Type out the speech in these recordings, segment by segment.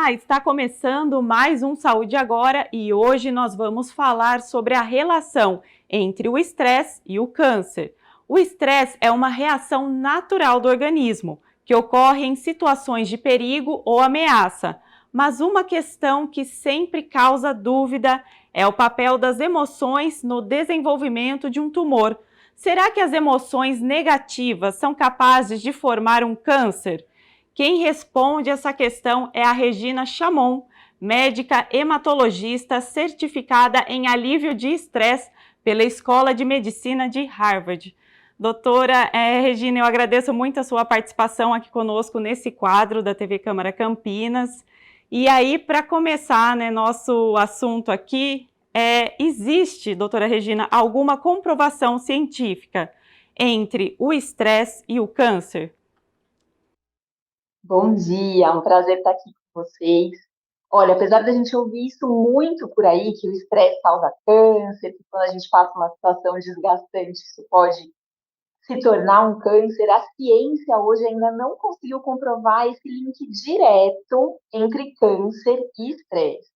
Olá, está começando mais um Saúde Agora e hoje nós vamos falar sobre a relação entre o estresse e o câncer. O estresse é uma reação natural do organismo, que ocorre em situações de perigo ou ameaça, mas uma questão que sempre causa dúvida é o papel das emoções no desenvolvimento de um tumor. Será que as emoções negativas são capazes de formar um câncer? Quem responde essa questão é a Regina Chamon, médica hematologista certificada em alívio de estresse pela Escola de Medicina de Harvard. Doutora Regina, eu agradeço muito a sua participação aqui conosco nesse quadro da TV Câmara Campinas. E aí, para começar, nosso assunto aqui, existe, doutora Regina, alguma comprovação científica entre o estresse e o câncer? Bom dia, é um prazer estar aqui com vocês. Olha, apesar da gente ouvir isso muito por aí, que o estresse causa câncer, que quando a gente passa uma situação desgastante, isso pode se tornar um câncer, a ciência hoje ainda não conseguiu comprovar esse link direto entre câncer e estresse.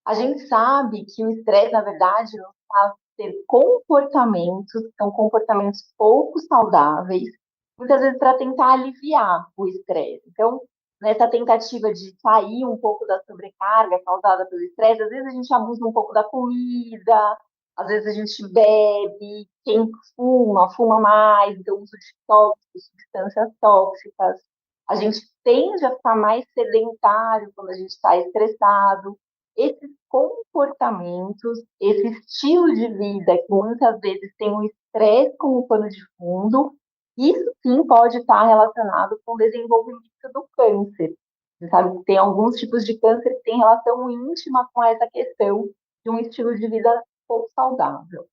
A gente sabe que o estresse, na verdade, nos faz ter comportamentos, que são comportamentos pouco saudáveis, muitas vezes para tentar aliviar o estresse. Então, nessa tentativa de sair um pouco da sobrecarga causada pelo estresse, às vezes a gente abusa um pouco da comida, às vezes a gente bebe, quem fuma, fuma mais, então uso de tóxicos, substâncias tóxicas. A gente tende a ficar mais sedentário quando a gente está estressado. Esses comportamentos, esse estilo de vida que muitas vezes tem o estresse como pano de fundo, isso sim pode estar relacionado com o desenvolvimento do câncer. Você sabe que tem alguns tipos de câncer que têm relação íntima com essa questão de um estilo de vida pouco saudável.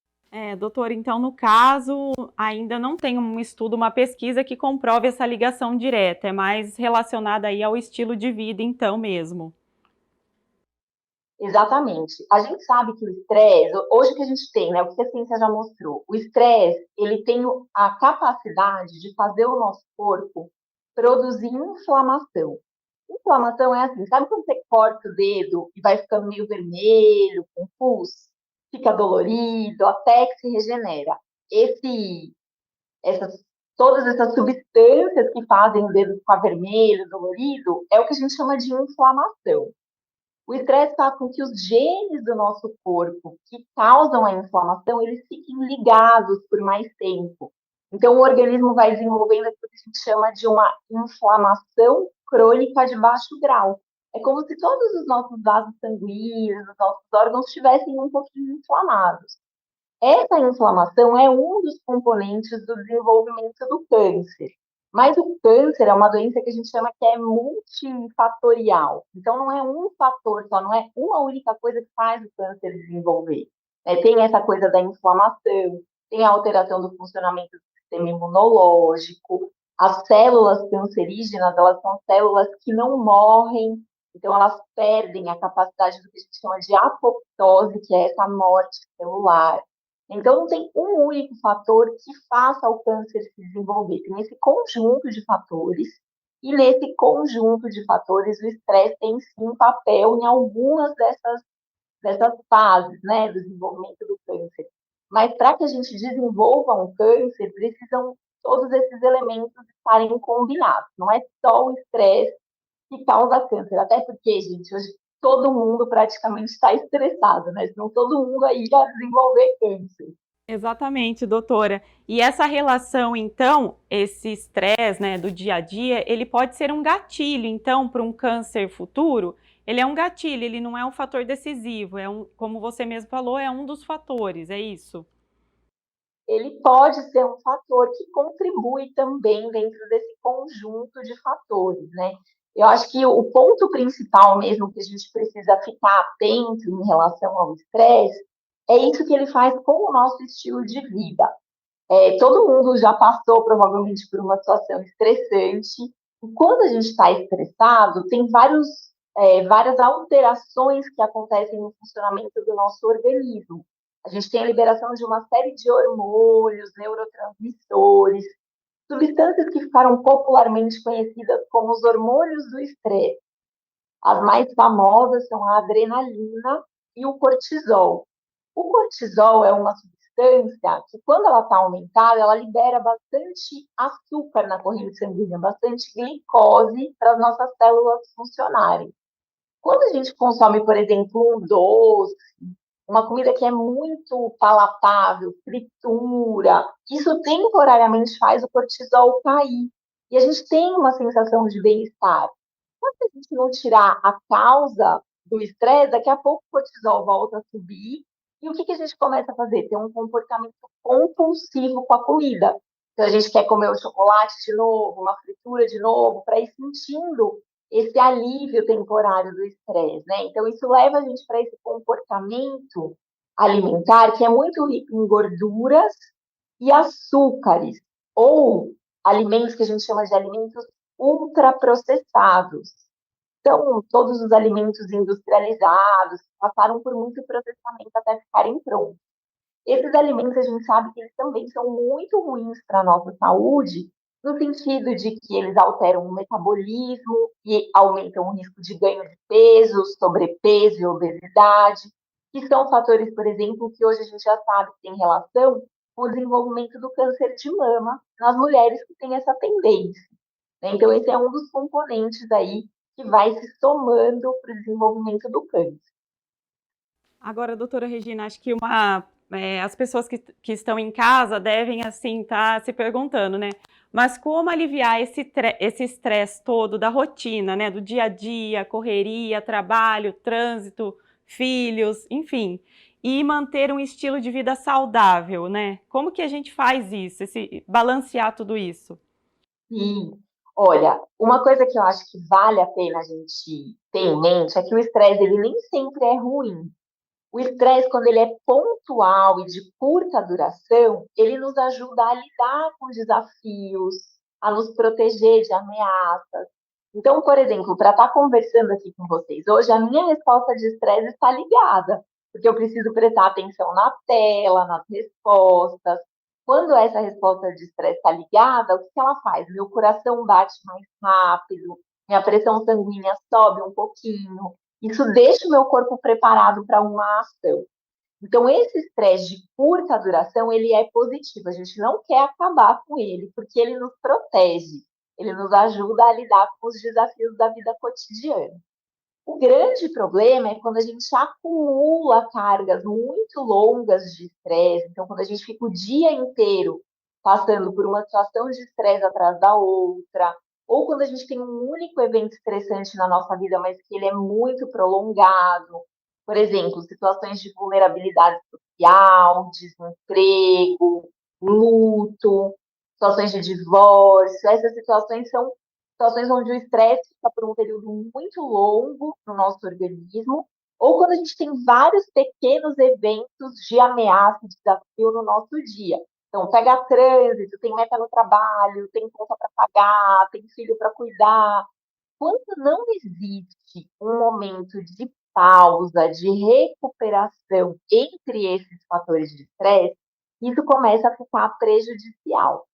Doutor, então no caso ainda não tem um estudo, uma pesquisa que comprove essa ligação direta, é mais relacionada aí ao estilo de vida então mesmo. Exatamente. A gente sabe que o estresse, hoje que a gente tem, né, o que a ciência já mostrou, o estresse, ele tem a capacidade de fazer o nosso corpo produzir inflamação. Inflamação é assim, sabe quando você corta o dedo e vai ficando meio vermelho, com pus, fica dolorido, até que se regenera. Esse, essas, todas essas substâncias que fazem o dedo ficar vermelho, dolorido, é o que a gente chama de inflamação. O estresse faz com que os genes do nosso corpo que causam a inflamação, eles fiquem ligados por mais tempo. Então, o organismo vai desenvolvendo o que a gente chama de uma inflamação crônica de baixo grau. É como se todos os nossos vasos sanguíneos, os nossos órgãos estivessem um pouquinho inflamados. Essa inflamação é um dos componentes do desenvolvimento do câncer. Mas o câncer é uma doença que a gente chama que é multifatorial. Então, não é um fator só, não é uma única coisa que faz o câncer desenvolver. Tem essa coisa da inflamação, tem a alteração do funcionamento do sistema imunológico. As células cancerígenas, elas são células que não morrem, então elas perdem a capacidade do que a gente chama de apoptose, que é essa morte celular. Então, não tem um único fator que faça o câncer se desenvolver. Tem esse conjunto de fatores, e nesse conjunto de fatores, o estresse tem sim um papel em algumas dessas fases, né, do desenvolvimento do câncer. Mas para que a gente desenvolva um câncer, precisam todos esses elementos estarem combinados. Não é só o estresse que causa câncer. Até porque, gente, hoje todo mundo praticamente está estressado, né? Senão todo mundo aí ia desenvolver câncer. Exatamente, doutora. E essa relação, então, esse estresse, do dia a dia, ele pode ser um gatilho, então, para um câncer futuro? Ele é um gatilho, ele não é um fator decisivo, como você mesmo falou, é um dos fatores, é isso? Ele pode ser um fator que contribui também dentro desse conjunto de fatores, né? Eu acho que o ponto principal mesmo que a gente precisa ficar atento em relação ao estresse é isso que ele faz com o nosso estilo de vida. Todo mundo já passou provavelmente por uma situação estressante, e quando a gente está estressado, tem várias alterações que acontecem no funcionamento do nosso organismo. A gente tem a liberação de uma série de hormônios, neurotransmissores, substâncias que ficaram popularmente conhecidas como os hormônios do estresse. As mais famosas são a adrenalina e o cortisol. O cortisol é uma substância que, quando ela está aumentada, ela libera bastante açúcar na corrente sanguínea, bastante glicose para as nossas células funcionarem. Quando a gente consome, por exemplo, um doce, uma comida que é muito palatável, fritura, isso temporariamente faz o cortisol cair. E a gente tem uma sensação de bem-estar. Mas se a gente não tirar a causa do estresse, daqui a pouco o cortisol volta a subir. E o que, que a gente começa a fazer? Ter um comportamento compulsivo com a comida. Então, a gente quer comer o chocolate de novo, uma fritura de novo, para ir sentindo esse alívio temporário do estresse, né? Então, isso leva a gente para esse comportamento alimentar que é muito rico em gorduras e açúcares, ou alimentos que a gente chama de alimentos ultraprocessados. Então, todos os alimentos industrializados passaram por muito processamento até ficarem prontos. Esses alimentos a gente sabe que eles também são muito ruins para a nossa saúde, no sentido de que eles alteram o metabolismo e aumentam o risco de ganho de peso, sobrepeso e obesidade, que são fatores, por exemplo, que hoje a gente já sabe que tem relação com o desenvolvimento do câncer de mama nas mulheres que têm essa tendência, né? Então, esse é um dos componentes aí que vai se somando para o desenvolvimento do câncer. Agora, doutora Regina, acho que as pessoas que estão em casa devem, assim, estar se perguntando, né? Mas como aliviar esse estresse todo da rotina, né? Do dia a dia, correria, trabalho, trânsito, filhos, enfim. E manter um estilo de vida saudável, né? Como que a gente faz isso, balancear tudo isso? Sim. Olha, uma coisa que eu acho que vale a pena a gente ter em mente é que o estresse ele nem sempre é ruim. O estresse, quando ele é pontual e de curta duração, ele nos ajuda a lidar com desafios, a nos proteger de ameaças. Então, por exemplo, para estar conversando aqui com vocês hoje, a minha resposta de estresse está ligada, porque eu preciso prestar atenção na tela, nas respostas. Quando essa resposta de estresse está ligada, o que ela faz? Meu coração bate mais rápido, minha pressão sanguínea sobe um pouquinho, isso deixa o meu corpo preparado para uma ação. Então, esse estresse de curta duração, ele é positivo. A gente não quer acabar com ele, porque ele nos protege. Ele nos ajuda a lidar com os desafios da vida cotidiana. O grande problema é quando a gente acumula cargas muito longas de estresse. Então, quando a gente fica o dia inteiro passando por uma situação de estresse atrás da outra, ou quando a gente tem um único evento estressante na nossa vida, mas que ele é muito prolongado. Por exemplo, situações de vulnerabilidade social, desemprego, luto, situações de divórcio. Essas situações são situações onde o estresse fica por um período muito longo no nosso organismo, ou quando a gente tem vários pequenos eventos de ameaça, de desafio no nosso dia. Então, pega trânsito, tem meta no trabalho, tem conta para pagar, tem filho para cuidar. Quando não existe um momento de pausa, de recuperação entre esses fatores de estresse, isso começa a ficar prejudicial.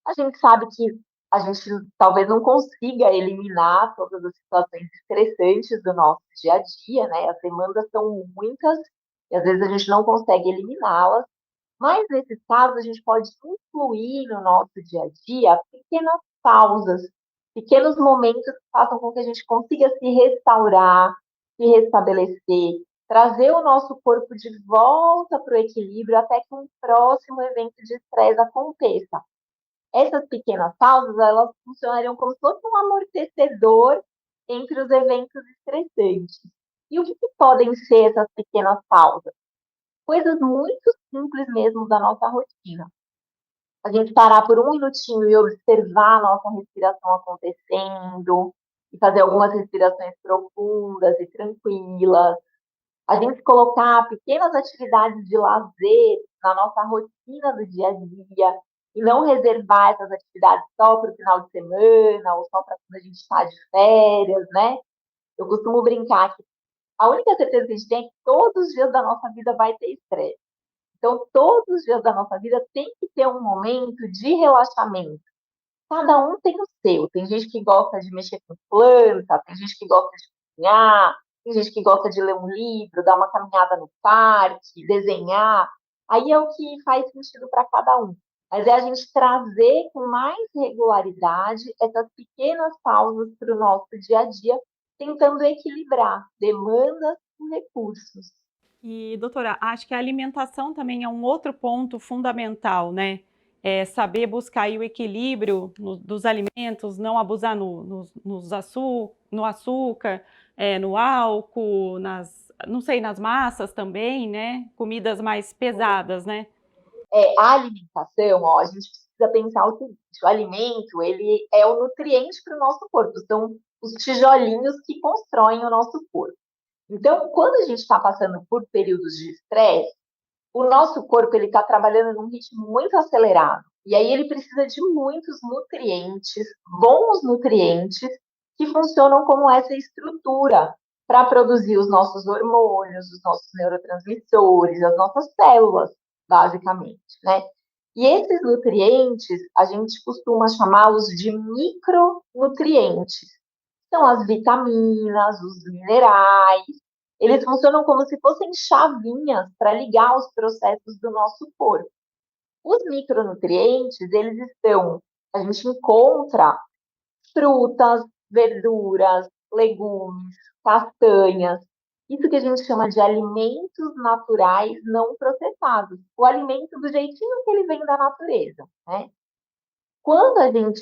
A gente sabe que a gente talvez não consiga eliminar todas as situações estressantes do nosso dia a dia, né? As demandas são muitas e às vezes a gente não consegue eliminá-las, mas nesses casos a gente pode incluir no nosso dia a dia pequenas pausas, pequenos momentos que façam com que a gente consiga se restaurar, se restabelecer, trazer o nosso corpo de volta para o equilíbrio até que um próximo evento de estresse aconteça. Essas pequenas pausas, elas funcionariam como se fosse um amortecedor entre os eventos estressantes. E o que, que podem ser essas pequenas pausas? Coisas muito simples mesmo da nossa rotina. A gente parar por um minutinho e observar a nossa respiração acontecendo, e fazer algumas respirações profundas e tranquilas. A gente colocar pequenas atividades de lazer na nossa rotina do dia a dia e não reservar essas atividades só para o final de semana ou só para quando a gente está de férias, né? Eu costumo brincar que a única certeza que a gente tem é que todos os dias da nossa vida vai ter estresse. Então, todos os dias da nossa vida tem que ter um momento de relaxamento. Cada um tem o seu. Tem gente que gosta de mexer com planta, tem gente que gosta de cozinhar, tem gente que gosta de ler um livro, dar uma caminhada no parque, desenhar. Aí é o que faz sentido para cada um. Mas é a gente trazer com mais regularidade essas pequenas pausas para o nosso dia a dia, tentando equilibrar demandas com recursos. E, doutora, acho que a alimentação também é um outro ponto fundamental, né? É saber buscar aí o equilíbrio dos alimentos, não abusar no açúcar, no álcool, não sei, nas massas também, né? Comidas mais pesadas, né? A alimentação, ó, a gente precisa pensar o seguinte: o alimento ele é o nutriente para o nosso corpo, são os tijolinhos que constroem o nosso corpo. Então, quando a gente está passando por períodos de estresse, o nosso corpo ele está trabalhando num ritmo muito acelerado. E aí ele precisa de muitos nutrientes, bons nutrientes, que funcionam como essa estrutura para produzir os nossos hormônios, os nossos neurotransmissores, as nossas células, basicamente, né? E esses nutrientes, a gente costuma chamá-los de micronutrientes. São as vitaminas, os minerais, eles funcionam como se fossem chavinhas para ligar os processos do nosso corpo. Os micronutrientes, eles estão, a gente encontra frutas, verduras, legumes, castanhas, isso que a gente chama de alimentos naturais não processados, o alimento do jeitinho que ele vem da natureza, né? Quando a gente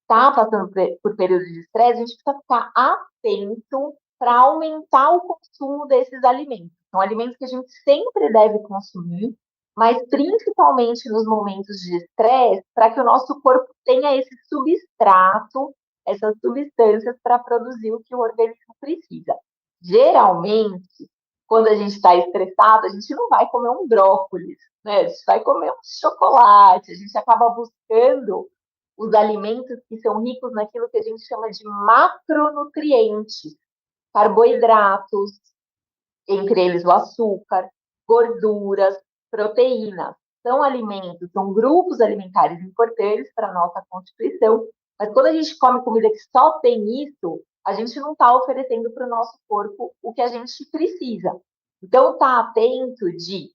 está passando por períodos de estresse, a gente precisa ficar atento para aumentar o consumo desses alimentos. São alimentos que a gente sempre deve consumir, mas principalmente nos momentos de estresse, para que o nosso corpo tenha esse substrato, essas substâncias para produzir o que o organismo precisa. Geralmente, quando a gente está estressado, a gente não vai comer um brócolis, né? A gente vai comer um chocolate, a gente acaba buscando os alimentos que são ricos naquilo que a gente chama de macronutrientes, carboidratos, entre eles o açúcar, gorduras, proteínas. São alimentos, são grupos alimentares importantes para a nossa constituição, mas quando a gente come comida que só tem isso, a gente não está oferecendo para o nosso corpo o que a gente precisa. Então, tá atento de,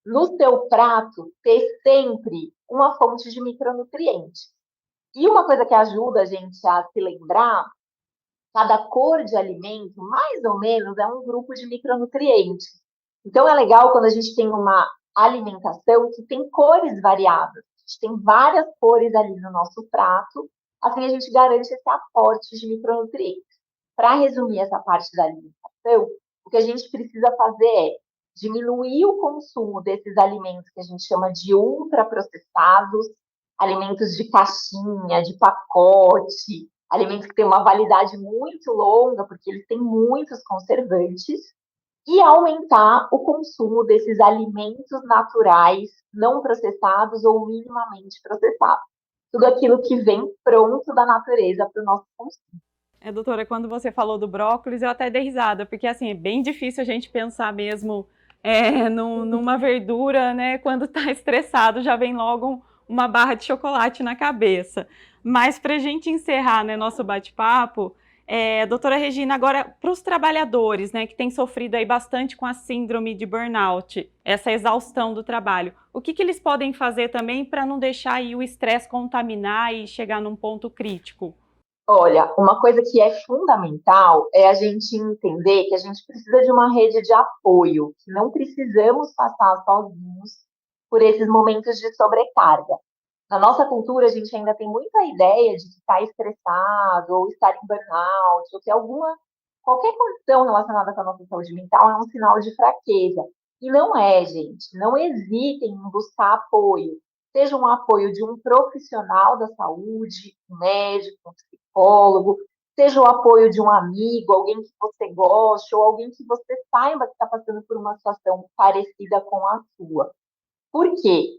no seu prato, ter sempre uma fonte de micronutrientes. E uma coisa que ajuda a gente a se lembrar, cada cor de alimento, mais ou menos, é um grupo de micronutrientes. Então, é legal quando a gente tem uma alimentação que tem cores variadas. A gente tem várias cores ali no nosso prato, assim a gente garante esse aporte de micronutrientes. Para resumir essa parte da alimentação, o que a gente precisa fazer é diminuir o consumo desses alimentos que a gente chama de ultraprocessados, alimentos de caixinha, de pacote, alimentos que têm uma validade muito longa, porque eles têm muitos conservantes, e aumentar o consumo desses alimentos naturais, não processados ou minimamente processados. Tudo aquilo que vem pronto da natureza para o nosso consumo. Doutora, quando você falou do brócolis, eu até dei risada, porque assim, é bem difícil a gente pensar mesmo numa verdura, né? Quando tá estressado, já vem logo uma barra de chocolate na cabeça. Mas para a gente encerrar, né, nosso bate-papo, doutora Regina, agora para os trabalhadores, né, que têm sofrido aí bastante com a síndrome de burnout, essa exaustão do trabalho, o que eles podem fazer também para não deixar aí o estresse contaminar e chegar num ponto crítico? Olha, uma coisa que é fundamental é a gente entender que a gente precisa de uma rede de apoio, que não precisamos passar sozinhos por esses momentos de sobrecarga. Na nossa cultura, a gente ainda tem muita ideia de que estar estressado, ou estar em burnout, ou ter qualquer condição relacionada com a nossa saúde mental é um sinal de fraqueza. E não é, gente. Não hesitem em buscar apoio. Seja um apoio de um profissional da saúde, um médico, um psicólogo, seja o apoio de um amigo, alguém que você goste, ou alguém que você saiba que está passando por uma situação parecida com a sua. Por quê?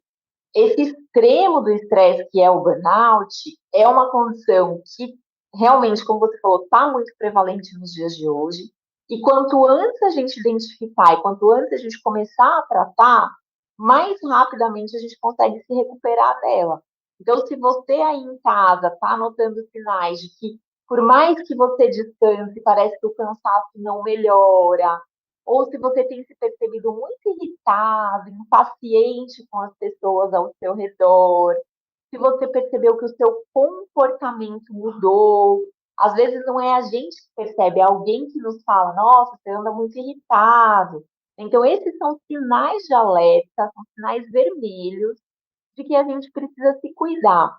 Esse extremo do estresse que é o burnout é uma condição que realmente, como você falou, está muito prevalente nos dias de hoje. E quanto antes a gente identificar e quanto antes a gente começar a tratar, mais rapidamente a gente consegue se recuperar dela. Então, se você aí em casa está notando sinais de que Por mais que você descanse, parece que o cansaço não melhora, ou se você tem se percebido muito irritado, impaciente com as pessoas ao seu redor, se você percebeu que o seu comportamento mudou, às vezes não é a gente que percebe, é alguém que nos fala, nossa, você anda muito irritado. Então, esses são sinais de alerta, são sinais vermelhos de que a gente precisa se cuidar.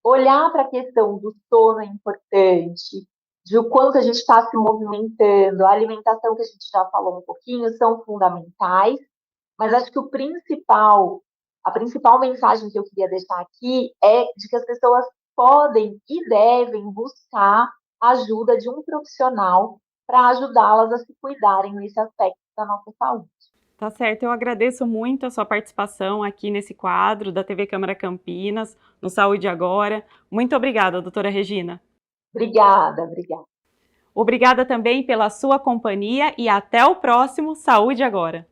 Olhar para a questão do sono é importante, de o quanto a gente está se movimentando, a alimentação que a gente já falou um pouquinho, são fundamentais, mas acho que a principal mensagem que eu queria deixar aqui é de que as pessoas podem e devem buscar a ajuda de um profissional para ajudá-las a se cuidarem nesse aspecto da nossa saúde. Tá certo, eu agradeço muito a sua participação aqui nesse quadro da TV Câmara Campinas, no Saúde Agora. Muito obrigada, doutora Regina. Obrigada, obrigada. Obrigada também pela sua companhia e até o próximo Saúde Agora.